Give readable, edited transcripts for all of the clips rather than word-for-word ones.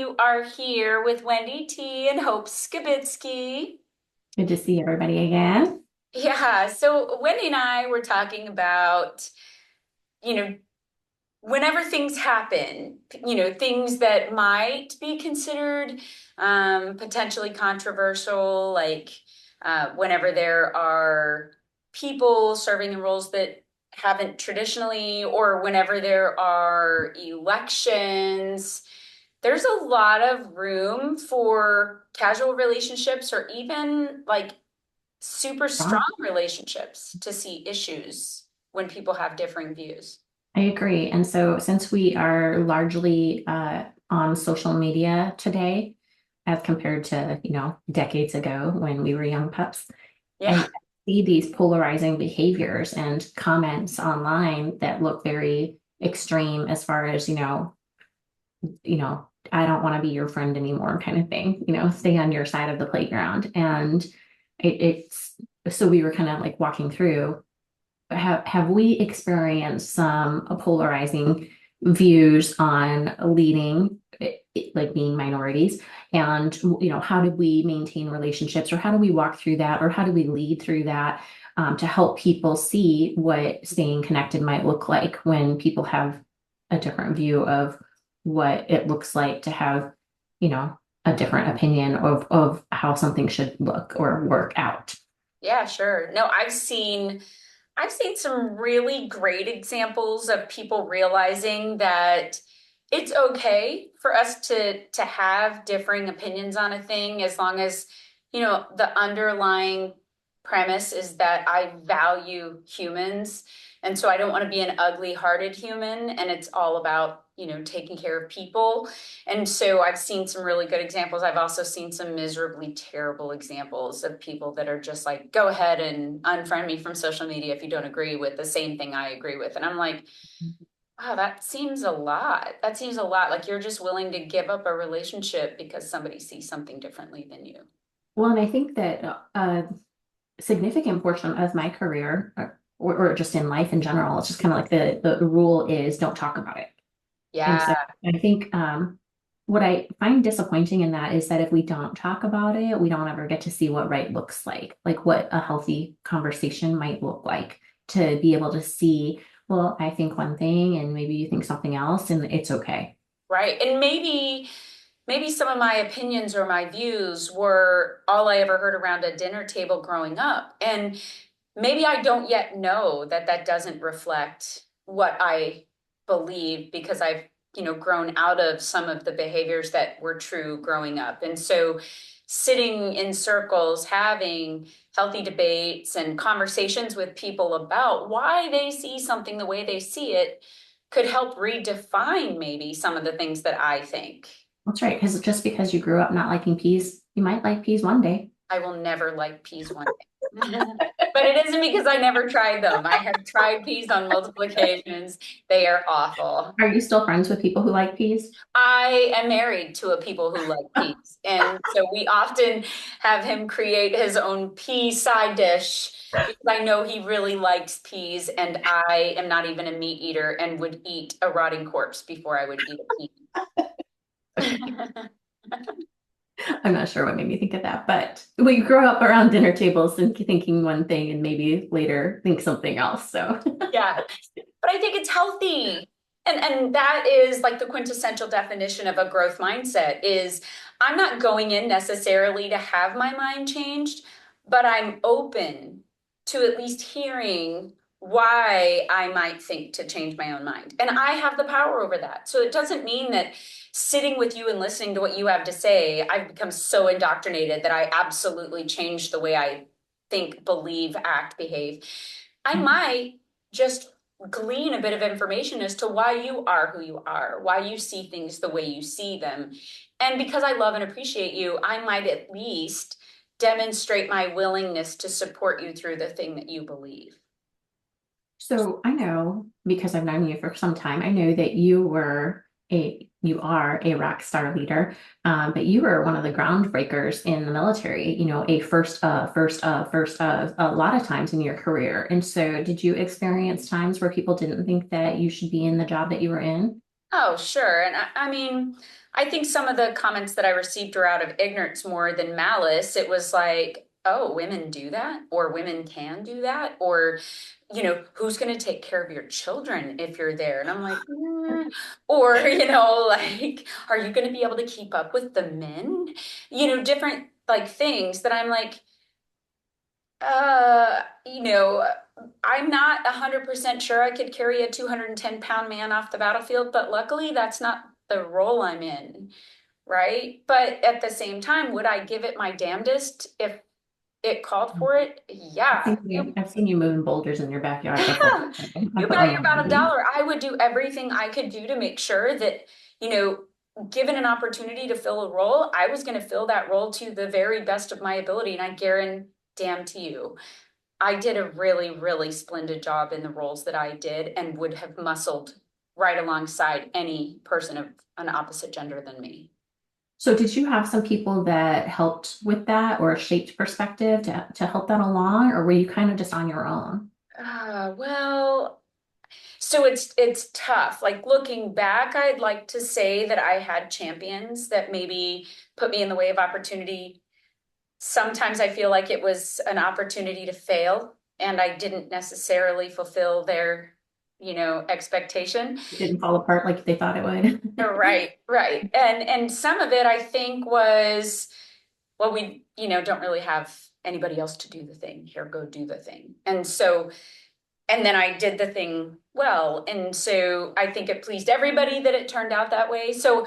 you are here with Wendy T and Hope Skibitsky. Good to see everybody again. Yeah, so Wendy and I were talking about, you know, whenever things happen, things that might be considered potentially controversial, like whenever there are people serving in roles that haven't traditionally, or whenever there are elections, there's a lot of room for casual relationships or even like super strong Ron. relationships to see issues when people have differing views. I agree. And so, since we are largely on social media today, as compared to, decades ago when we were young pups, Yeah. I see these polarizing behaviors and comments online that look very extreme as far as, I don't want to be your friend anymore kind of thing, stay on your side of the playground. And it's so we were kind of like walking through. Have we experienced some polarizing views on leading, like being minorities? And, how do we maintain relationships, or how do we walk through that, or how do we lead through that, to help people see what staying connected might look like when people have a different view of what it looks like to have, you know, a different opinion of how something should look or work out. Yeah, sure. No, I've seen some really great examples of people realizing that it's okay for us to have differing opinions on a thing as long as, the underlying premise is that I value humans. And so I don't want to be an ugly-hearted human, and it's all about, taking care of people. And so I've seen some really good examples. I've also seen some miserably terrible examples of people that are just like, go ahead and unfriend me from social media if you don't agree with the same thing I agree with. And I'm like, wow, that seems a lot. That seems a lot. Like you're just willing to give up a relationship because somebody sees something differently than you. Well, and I think that significant portion of my career, or just in life in general, it's just kind of like the rule is don't talk about it. And Yeah, so I think what I find disappointing in that is that if we don't talk about it, we don't ever get to see what right looks like what a healthy conversation might look like, to be able to see, well, I think one thing and maybe you think something else, and it's okay. right. And maybe some of my opinions or my views were all I ever heard around a dinner table growing up. And maybe I don't yet know that that doesn't reflect what I believe because I've, grown out of some of the behaviors that were true growing up. And so sitting in circles, having healthy debates and conversations with people about why they see something the way they see it could help redefine maybe some of the things that I think. That's right, because just because you grew up not liking peas, you might like peas one day. I will never like peas one day. But it isn't because I never tried them. I have tried peas on multiple occasions. They are awful. Are you still friends with people who like peas? I am married to a people who like peas. And so we often have him create his own pea side dish because I know he really likes peas and I am not even a meat eater and would eat a rotting corpse before I would eat a Okay. pea. I'm not sure what made me think of that, but we grow up around dinner tables and thinking one thing and maybe later think something else. So, Yeah. But I think it's healthy. And that is like the quintessential definition of a growth mindset is I'm not going in necessarily to have my mind changed, but I'm open to at least hearing why I might think to change my own mind. And I have the power over that. So it doesn't mean that sitting with you and listening to what you have to say, I've become so indoctrinated that I absolutely changed the way I think, believe, act, behave. I might just glean a bit of information as to why you are who you are, why you see things the way you see them. And because I love and appreciate you, I might at least demonstrate my willingness to support you through the thing that you believe. so I know, because I've known you for some time, I know that you are a rock star leader, but you were one of the groundbreakers in the military, a first of a lot of times in your career. And so did you experience times where people didn't think that you should be in the job that you were in? Oh, sure. And I mean, I think some of the comments that I received were out of ignorance more than malice. It was like, oh, women do that, or women can do that, or, who's going to take care of your children if you're there? And I'm like, or, like, are you going to be able to keep up with the men? Different like things that I'm like, uh, you know, I'm not 100% sure I could carry a 210-pound man off the battlefield, but luckily that's not the role I'm in, right? But at the same time, would I give it my damnedest if it called for it? Yeah. I've seen you moving boulders in your backyard before. I You put bet my your money bottom on you. dollar. I would do everything I could do to make sure that, you know, given an opportunity to fill a role, I was going to fill that role to the very best of my ability. And I guarantee you, I did a really, really splendid job in the roles that I did and would have muscled right alongside any person of an opposite gender than me. So did you have some people that helped with that or shaped perspective to help that along, or were you kind of just on your own? Well, so it's tough. Like looking back, I'd like to say that I had champions that maybe put me in the way of opportunity. Sometimes I feel like it was an opportunity to fail and I didn't necessarily fulfill their, expectation. It didn't fall apart like they thought it would. Right, right. And some of it I think was, well, we, don't really have anybody else to do the thing. Here, go do the thing. And then I did the thing well. And so I think it pleased everybody that it turned out that way. So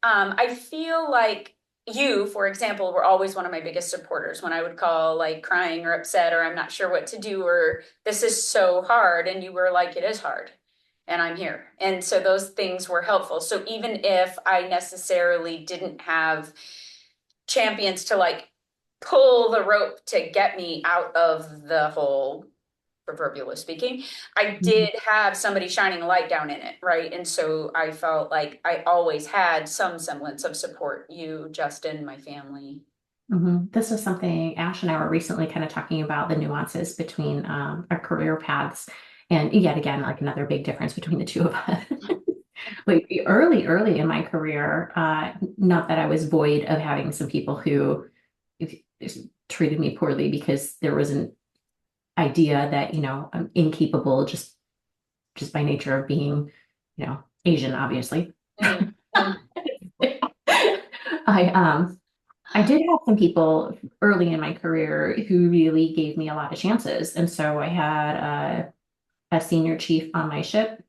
I feel like you, for example, were always one of my biggest supporters when I would call like crying or upset or I'm not sure what to do or this is so hard. And you were like, it is hard and I'm here. And so those things were helpful. So even if I necessarily didn't have champions to like pull the rope to get me out of the hole, proverbially speaking, I did have somebody shining a light down in it, right? And so I felt like I always had some semblance of support. You, Justin, my family. This is something Ash and I were recently kind of talking about the nuances between our career paths. And yet again, like another big difference between the two of us. Like early in my career, not that I was void of having some people who treated me poorly because there was an idea that, I'm incapable just by nature of being, Asian, obviously. Mm, mm, I I did have some people early in my career who really gave me a lot of chances. And so I had a senior chief on my ship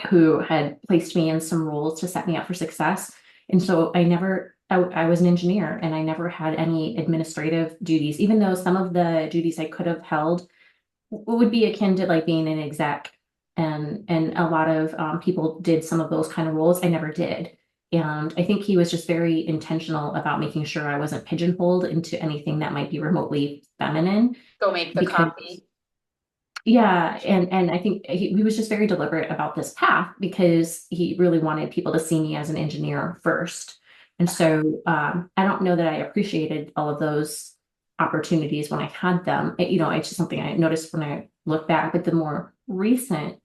who had placed me in some roles to set me up for success. And so I was an engineer and I never had any administrative duties, even though some of the duties I could have held would be akin to like being an exec. And a lot of people did some of those kind of roles. I never did. And I think he was just very intentional about making sure I wasn't pigeonholed into anything that might be remotely feminine go make the because coffee. yeah, and I think he was just very deliberate about this path because he really wanted people to see me as an engineer first. And so I don't know that I appreciated all of those opportunities when I had them. It's just something I noticed when I look back. But the more recent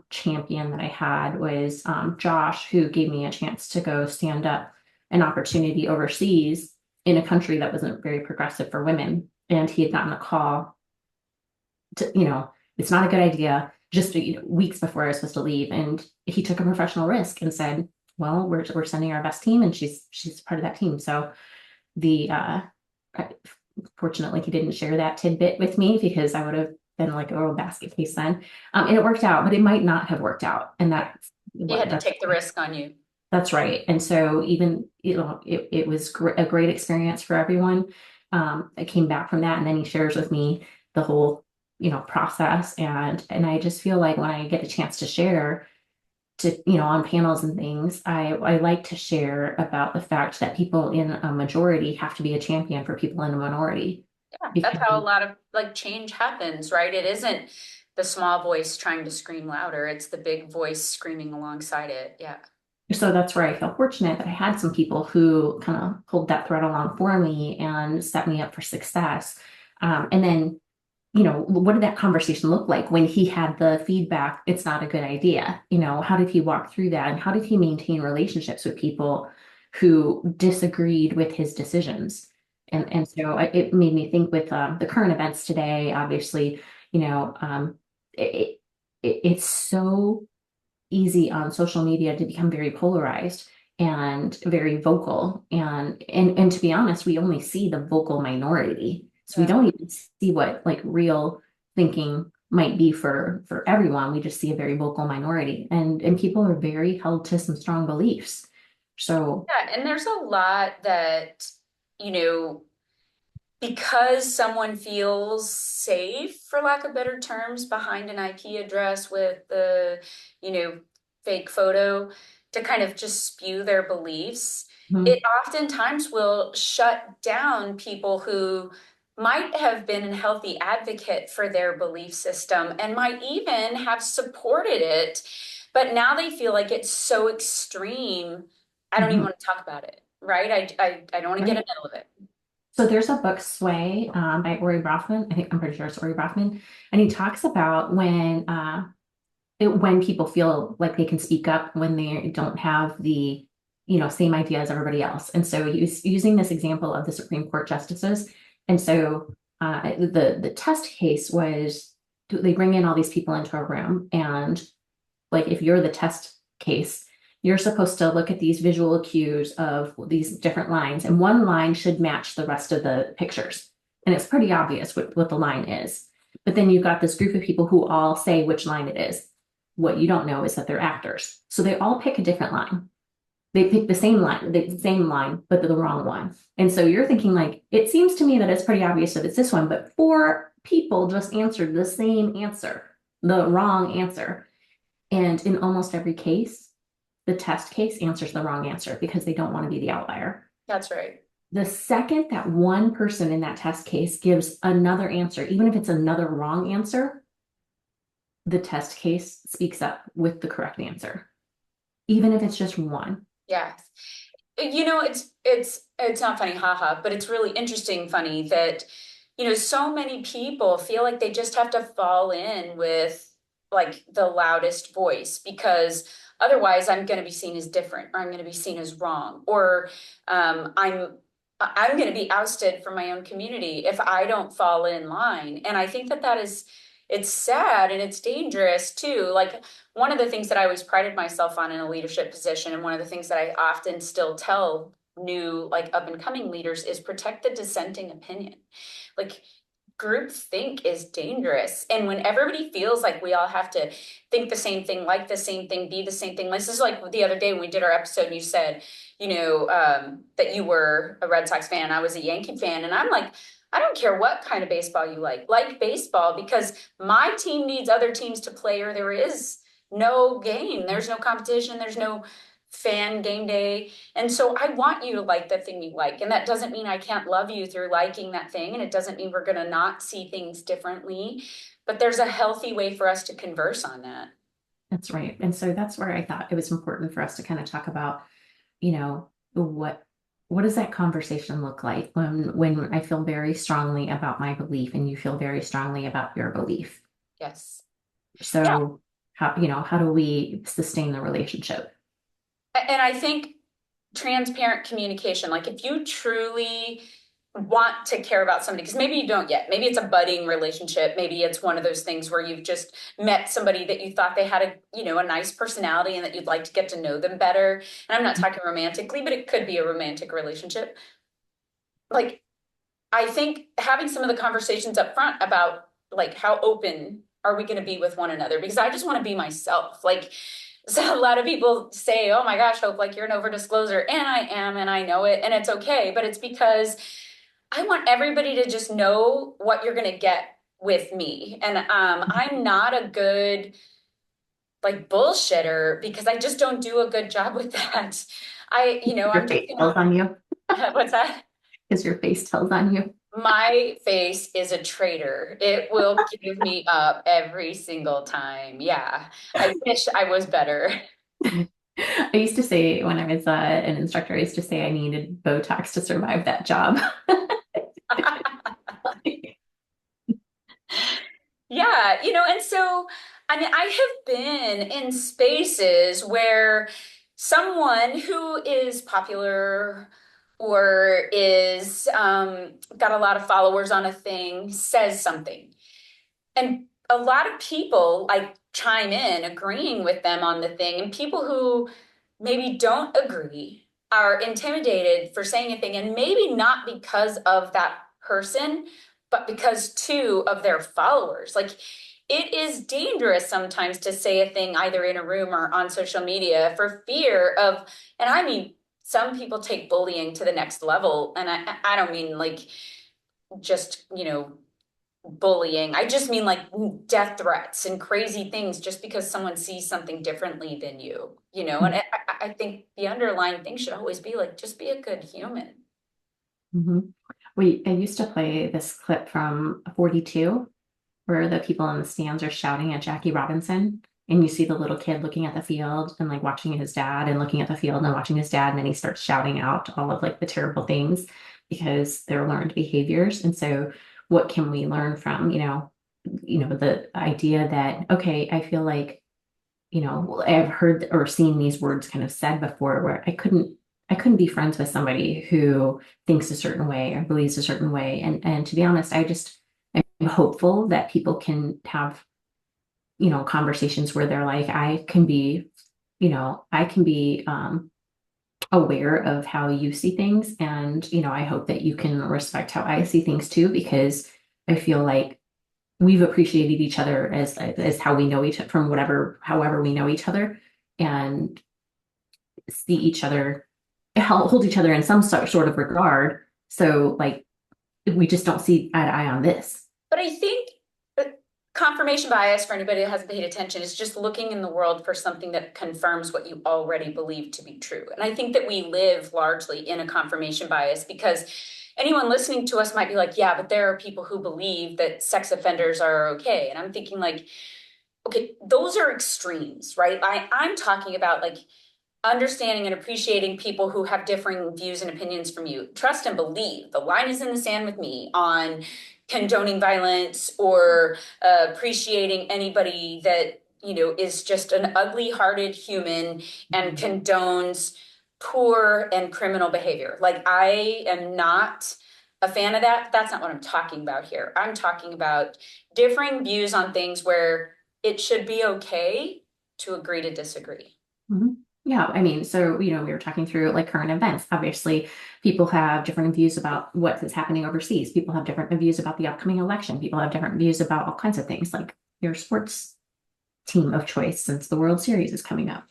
champion that I had was Josh, who gave me a chance to go stand up an opportunity overseas in a country that wasn't very progressive for women. And he had gotten a call to, it's not a good idea just weeks before I was supposed to leave. And he took a professional risk and said, well, we're sending our best team and she's part of that team. So the fortunately he didn't share that tidbit with me because I would have been like a real basket case then. And it worked out, but it might not have worked out. And You had to take the risk on you. that's right. And so even, it was a great experience for everyone. I came back from that and then he shares with me the whole, process. And I just feel like when I get a chance to share to, on panels and things, I like to share about the fact that people in a majority have to be a champion for people in a minority. Yeah, that's Because how a lot of like change happens, right? It isn't the small voice trying to scream louder, it's the big voice screaming alongside it. Yeah. so that's where I feel fortunate that I had some people who kind of pulled that thread along for me and set me up for success. And then what did that conversation look like when he had the feedback? It's not a good idea. How did he walk through that? And how did he maintain relationships with people who disagreed with his decisions? And so it made me think with the current events today, obviously, it, it's so easy on social media to become very polarized and very vocal. And to be honest, we only see the vocal minority. So we Yeah. don't even see what like real thinking might be for everyone. We just see a very vocal minority. And people are very held to some strong beliefs. So Yeah, and there's a lot that, you know, because someone feels safe, for lack of better terms, behind an IP address with the, you know, fake photo to kind of just spew their beliefs, it mhm, oftentimes will shut down people who might have been a healthy advocate for their belief system and might even have supported it, but now they feel like it's so extreme, I don't even mhm, want to talk about it, right? I don't want to get in right. the middle of it. So there's a book Sway by Ori Rothman. I'm pretty sure it's Ori Rothman, and he talks about when people feel like they can speak up when they don't have the same idea as everybody else. And so he's using this example of the Supreme Court justices. And so the test case was they bring in all these people into a room, and like if you're the test case, you're supposed to look at these visual cues of these different lines, and one line should match the rest of the pictures. And it's pretty obvious what the line is. But then you've got this group of people who all say which line it is. What you don't know is that they're actors. So they all pick a different line. They pick the same line, but the wrong one. And so you're thinking like, it seems to me that it's pretty obvious that it's this one, but four people just answered the same answer, the wrong answer. And in almost every case, the test case answers the wrong answer because they don't want to be the outlier. That's right. The second that one person in that test case gives another answer, even if it's another wrong answer, the test case speaks up with the correct answer, even if it's just one. Yes. It's not funny, haha, but it's really interesting funny that, so many people feel like they just have to fall in with like the loudest voice because otherwise I'm going to be seen as different or I'm going to be seen as wrong or I'm going to be ousted from my own community if I don't fall in line. And I think that it's sad and it's dangerous too. Like one of the things that I always prided myself on in a leadership position, and one of the things that I often still tell new, like up and coming leaders, is protect the dissenting opinion. Like group think is dangerous. And when everybody feels like we all have to think the same thing, like the same thing, be the same thing. This is like the other day when we did our episode and you said, that you were a Red Sox fan, I was a Yankee fan. And I'm like, I don't care what kind of baseball you like baseball because my team needs other teams to play or there is no game. There's no competition. There's no fan game day. And so I want you to like the thing you like. And that doesn't mean I can't love you through liking that thing. And it doesn't mean we're going to not see things differently. But there's a healthy way for us to converse on that. That's right. And so that's where I thought it was important for us to kind of talk about, you know, what does that conversation look like when I feel very strongly about my belief and you feel very strongly about your belief. Yes. Yeah. So how do we sustain the relationship? And I think transparent communication, like if you truly want to care about somebody, because maybe you don't yet, maybe it's a budding relationship, maybe it's one of those things where you've just met somebody that you thought they had a nice personality and that you'd like to get to know them better. And I'm not talking romantically, but it could be a romantic relationship. Like I think having some of the conversations up front about like how open are we going to be with one another, because I just want to be myself. Like so a lot of people say, oh my gosh, Hope, like you're an over disclosure. And I am, and I know it, and it's okay. But it's because I want everybody to just know what you're going to get with me. And I'm not a good like bullshitter because I just don't do a good job with that. Your I'm just face gonna, tells on you. what's that? Because your face tells on you. My face is a traitor. It will give me up every single time. Yeah. I wish I was better. I used to say when I was an instructor, I used to say I needed Botox to survive that job. Yeah, and so, I mean, I have been in spaces where someone who is popular or is got a lot of followers on a thing says something. And a lot of people like chime in agreeing with them on the thing, and people who maybe don't agree are intimidated for saying a thing, and maybe not because of that person, but because too of their followers. Like, it is dangerous sometimes to say a thing either in a room or on social media for fear of, and I mean, some people take bullying to the next level, and I don't mean like just, bullying. I just mean like death threats and crazy things just because someone sees something differently than you. And I think the underlying thing should always be like, just be a good human. Mhm. I used to play this clip from 42 where the people in the stands are shouting at Jackie Robinson. And you see the little kid looking at the field and like watching his dad and looking at the field and watching his dad. And then he starts shouting out all of like the terrible things because they're learned behaviors. And so what can we learn from, the idea that, okay, I feel like, I've heard or seen these words kind of said before where I couldn't be friends with somebody who thinks a certain way or believes a certain way. And to be honest, I'm hopeful that people can have, conversations where they're like, I can be aware of how you see things. And, I hope that you can respect how I see things too, because I feel like we've appreciated each other as how we know each other from however we know each other and see each other, hold each other in some sort of regard. So like, we just don't see eye to eye on this. But I think confirmation bias, for anybody that hasn't paid attention, is just looking in the world for something that confirms what you already believe to be true. And I think that we live largely in a confirmation bias because anyone listening to us might be like, yeah, but there are people who believe that sex offenders are okay. And I'm thinking like, okay, those are extremes, right? I'm talking about like understanding and appreciating people who have differing views and opinions from you. Trust and believe. The line is in the sand with me on condoning violence or appreciating anybody that, is just an ugly hearted human and condones poor and criminal behavior. Like, I am not a fan of that. That's not what I'm talking about here. I'm talking about differing views on things where it should be okay to agree to disagree. Mhm. Yeah, I mean, so, we were talking through like current events. Obviously, people have different views about what is happening overseas. People have different views about the upcoming election. People have different views about all kinds of things, like your sports team of choice since the World Series is coming up.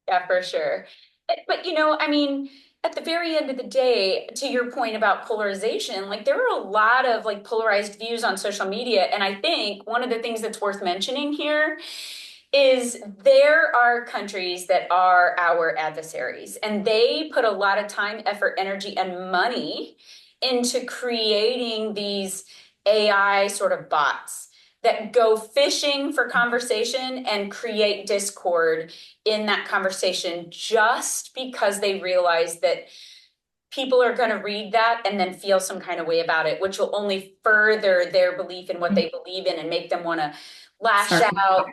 Yeah, for sure. But I mean, at the very end of the day, to your point about polarization, like there are a lot of like polarized views on social media. And I think one of the things that's worth mentioning here is there are countries that are our adversaries, and they put a lot of time, effort, energy, and money into creating these AI sort of bots that go fishing for conversation and create discord in that conversation just because they realize that people are going to read that and then feel some kind of way about it, which will only further their belief in what they believe in and make them want to lash Start out.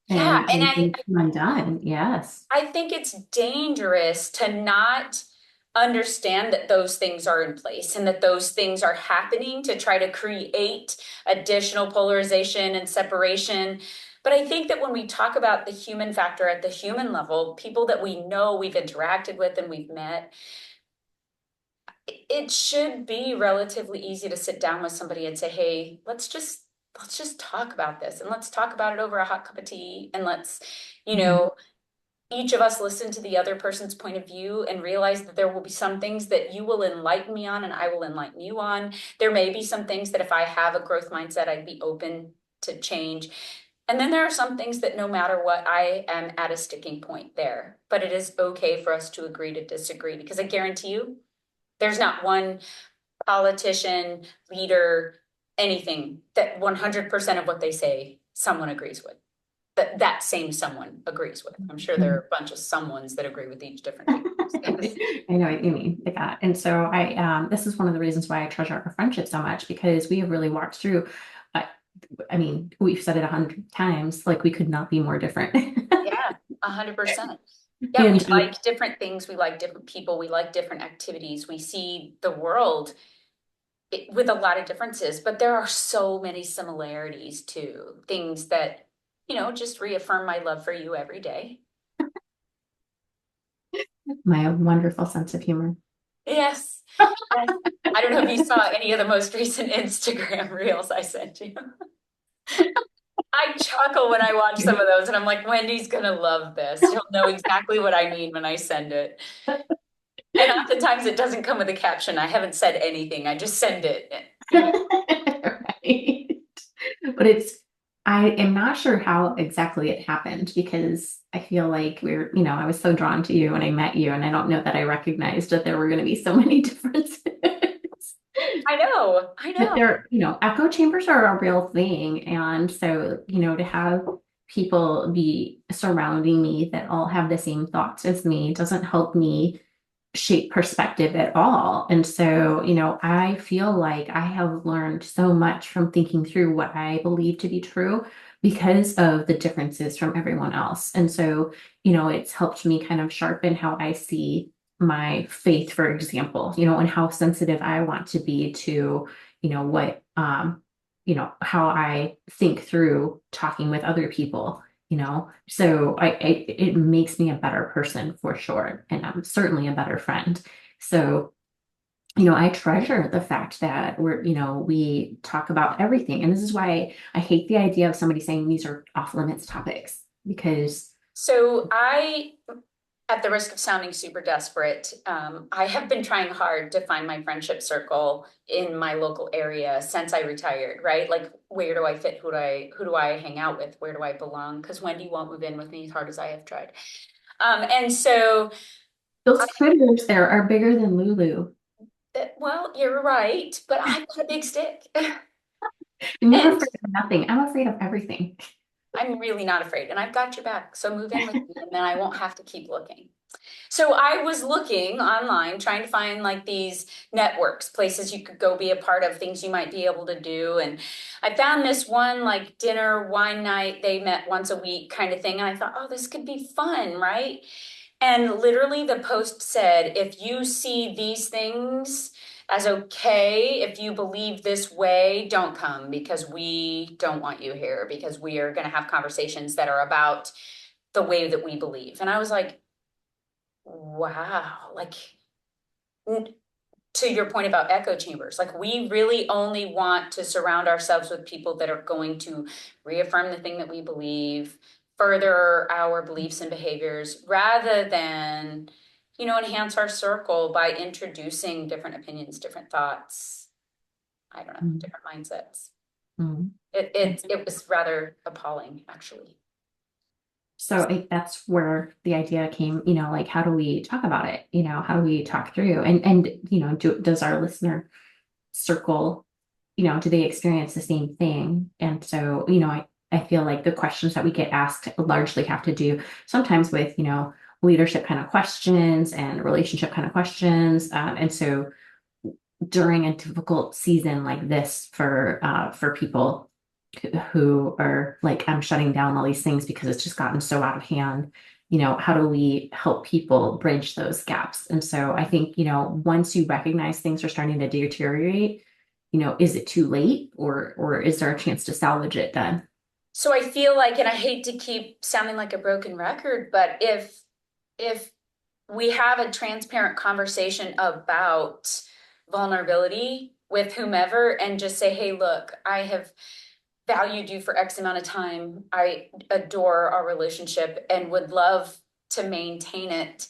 Yeah, and and things come undone. Yes. I think it's dangerous to not understand that those things are in place and that those things are happening to try to create additional polarization and separation. But I think that when we talk about the human factor at the human level, people that we know we've interacted with and we've met, it should be relatively easy to sit down with somebody and say, hey, let's just talk about this, and let's talk about it over a hot cup of tea, and let's, you Mhm. know, each of us listen to the other person's point of view and realize that there will be some things that you will enlighten me on and I will enlighten you on. There may be some things that if I have a growth mindset, I'd be open to change. And then there are some things that no matter what, I am at a sticking point there. But it is okay for us to agree to disagree, because I guarantee you, there's not one politician, leader, anything that 100% of what they say someone agrees with. that same someone agrees with. I'm sure there are a bunch of someones that agree with each different thing. I know what you mean. Like that. And so this is one of the reasons why I treasure our friendship so much because we have really walked through. Uh, I mean, we've said it 100 times, like we could not be more different. Yeah, 100%. Yeah, we And like different things. We like different people. We like different activities. We see the world with a lot of differences, but there are so many similarities too. Things that, just reaffirm my love for you every day. my wonderful sense of humor. Yes. Yes. I don't know if you saw any of the most recent Instagram reels I sent you. I chuckle when I watch some of those and I'm like, Wendy's gonna love this. She'll know exactly what I mean when I send it. And oftentimes it doesn't come with a caption. I haven't said anything. I just send it. Right. But I am not sure how exactly it happened because I feel like I was so drawn to you when I met you, and I don't know that I recognized that there were going to be so many differences. I know. I But know. echo chambers are a real thing. And so, to have people be surrounding me that all have the same thoughts as me doesn't help me shape perspective at all. And so, I feel like I have learned so much from thinking through what I believe to be true because of the differences from everyone else. And so, it's helped me kind of sharpen how I see my faith, for example, and how sensitive I want to be to, what, how I think through talking with other people. So it makes me a better person for sure, and I'm certainly a better friend. So, I treasure the fact that we talk about everything. And this is why I hate the idea of somebody saying these are off limits topics because So at the risk of sounding super desperate, I have been trying hard to find my friendship circle in my local area since I retired, right? Like, where do I fit? Who do I hang out with? Where do I belong? Because Wendy won't move in with me as hard as I have tried. And so, those critters there are bigger than Lulu. well, you're right, but I've got a big stick. And you're And afraid of nothing. I'm afraid of everything. I'm really not afraid, and I've got your back. So move in with me, and then I won't have to keep looking. So I was looking online, trying to find like these networks, places you could go be a part of, things you might be able to do. And I found this one like dinner, wine night, they met once a week kind of thing. And I thought, oh, this could be fun, right? And literally the post said, if you see these things as okay, if you believe this way, don't come because we don't want you here because we are going to have conversations that are about the way that we believe. And I was like, wow, like to your point about echo chambers, like we really only want to surround ourselves with people that are going to reaffirm the thing that we believe, further our beliefs and behaviors, rather than, enhance our circle by introducing different opinions, different thoughts, I don't know, Mm, different mindsets. mm. It was rather appalling, actually. So that's where the idea came, like how do we talk about it? How do we talk through and does our listener circle, do they experience the same thing? And so, I feel like the questions that we get asked largely have to do sometimes with, leadership kind of questions and relationship kind of questions. And so during a difficult season like this for people who are like, I'm shutting down all these things because it's just gotten so out of hand. How do we help people bridge those gaps? And so I think, once you recognize things are starting to deteriorate, is it too late or is there a chance to salvage it then? So I feel like, and I hate to keep sounding like a broken record, but if we have a transparent conversation about vulnerability with whomever and just say, hey, look, I have valued you for X amount of time. I adore our relationship and would love to maintain it.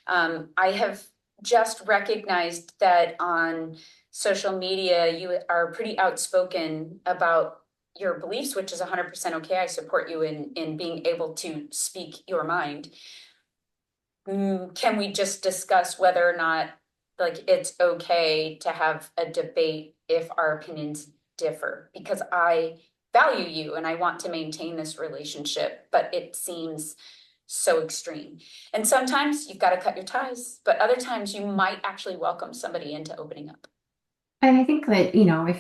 I have just recognized that on social media, you are pretty outspoken about your beliefs, which is 100% okay. I support you in being able to speak your mind. Can we just discuss whether or not like it's okay to have a debate if our opinions differ? Because I value you and I want to maintain this relationship, but it seems so extreme. And sometimes you've got to cut your ties, but other times you might actually welcome somebody into opening up. And I think that,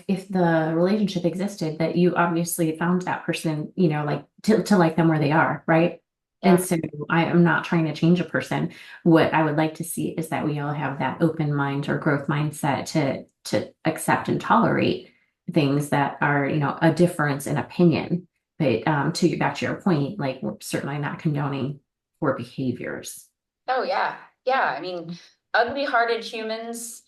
if the relationship existed, that you obviously found that person, like to like them where they are, right? And Yeah. so I am not trying to change a person. What I would like to see is that we all have that open mind or growth mindset to accept and tolerate things that are, a difference in opinion. But back to your point, like we're certainly not condoning poor behaviors. Oh, yeah. Yeah. I mean, ugly hearted humans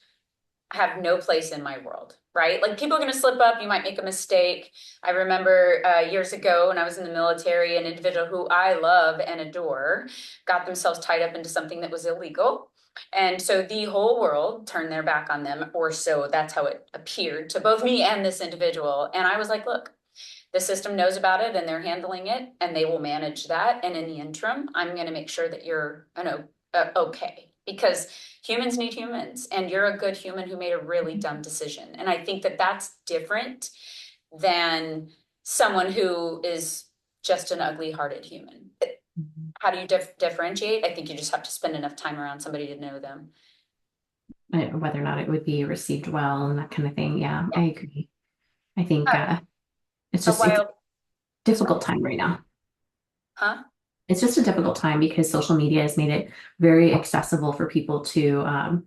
have no place in my world, right? Like people are going to slip up. You might make a mistake. I remember years ago when I was in the military, an individual who I love and adore got themselves tied up into something that was illegal. And so the whole world turned their back on them, or so that's how it appeared to both me and this individual. And I was like, look, the system knows about it and they're handling it and they will manage that. And in the interim, I'm going to make sure that you're okay, because humans need humans and you're a good human who made a really dumb decision. And I think that that's different than someone who is just an ugly hearted human. How do you differentiate? I think you just have to spend enough time around somebody to know them. Whether or not it would be received well and that kind of thing. Yeah, Yeah. I agree. I think Uh, a it's a wild, sorry, difficult time right now. huh? It's just a difficult time because social media has made it very accessible for people to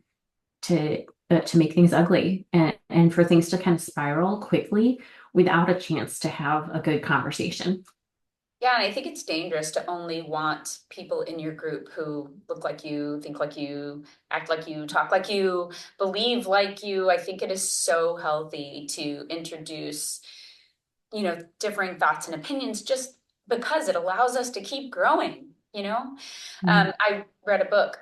make things ugly and for things to kind of spiral quickly without a chance to have a good conversation. Yeah, and I think it's dangerous to only want people in your group who look like you, think like you, act like you, talk like you, believe like you. I think it is so healthy to introduce, differing thoughts and opinions just because it allows us to keep growing. Mhm. I read a book,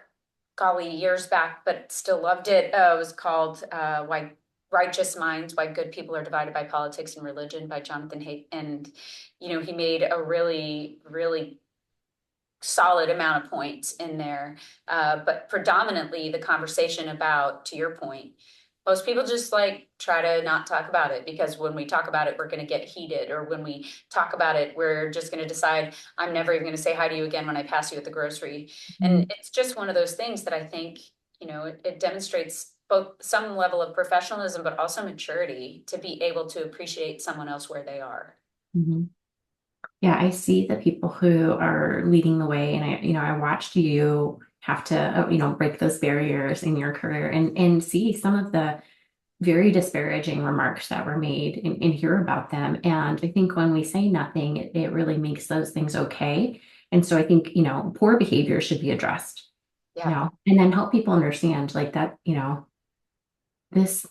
golly, years back, but still loved it. It was called Why Righteous Minds, Why Good People Are Divided by Politics and Religion by Jonathan Haidt. And, he made a really, really solid amount of points in there. But predominantly the conversation about, to your point, most people just like try to not talk about it because when we talk about it, we're going to get heated. Or when we talk about it, we're just going to decide, I'm never even going to say hi to you again when I pass you at the grocery. And Mhm. it's just one of those things that I think, it demonstrates both some level of professionalism, but also maturity to be able to appreciate someone else where they are. Mhm. Yeah, I see the people who are leading the way, and I watched you have to, break those barriers in your career and see some of the very disparaging remarks that were made and hear about them. And I think when we say nothing, it really makes those things okay. And so I think, poor behavior should be addressed, Yeah. and then help people understand like that, this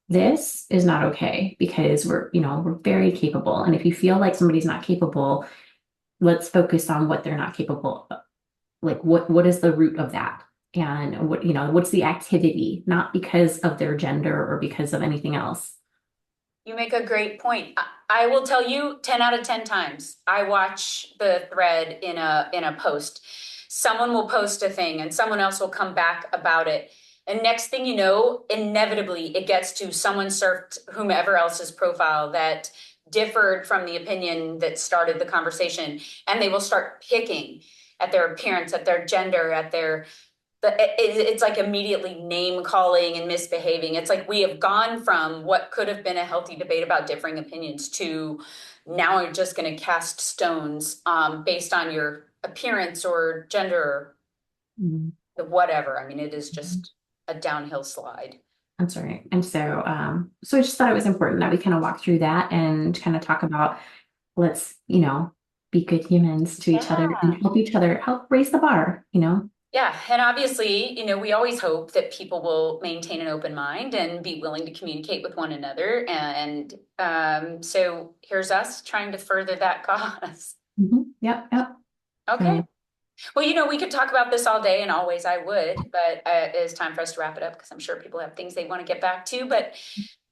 this is not okay because we're very capable. And if you feel like somebody's not capable, let's focus on what they're not capable of. Like what is the root of that? And what's the activity, not because of their gender or because of anything else. You make a great point. I will tell you 10 out of 10 times I watch the thread in a post. Someone will post a thing and someone else will come back about it. And next thing you know, inevitably it gets to someone surfed whomever else's profile that differed from the opinion that started the conversation. And they will start picking at their appearance, at their gender, at their it's like immediately name calling and misbehaving. It's like we have gone from what could have been a healthy debate about differing opinions to now we're just going to cast stones based on your appearance or gender, Mhm. or whatever. I mean, it is just a downhill slide. That's right. And so I just thought it was important that we kind of walk through that and kind of talk about let's, be good humans to each other Yeah. and help each other, help raise the bar. Yeah, and obviously, we always hope that people will maintain an open mind and be willing to communicate with one another. And so here's us trying to further that cause. Yep, yep. Okay. So, Well, we could talk about this all day, and always I would, but it is time for us to wrap it up because I'm sure people have things they want to get back to. But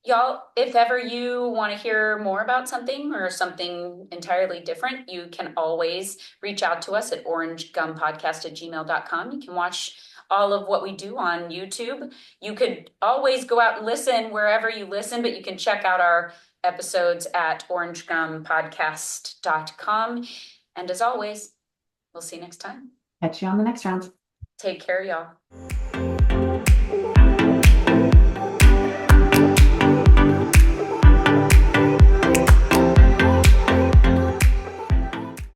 y'all, if ever you want to hear more about something or something entirely different, you can always reach out to us at orangegumpodcast@gmail.com. You can watch all of what we do on YouTube. You could always go out and listen wherever you listen, but you can check out our episodes at orangegumpodcast.com. And as always, we'll see you next time. Catch you on the next round. Take care, y'all.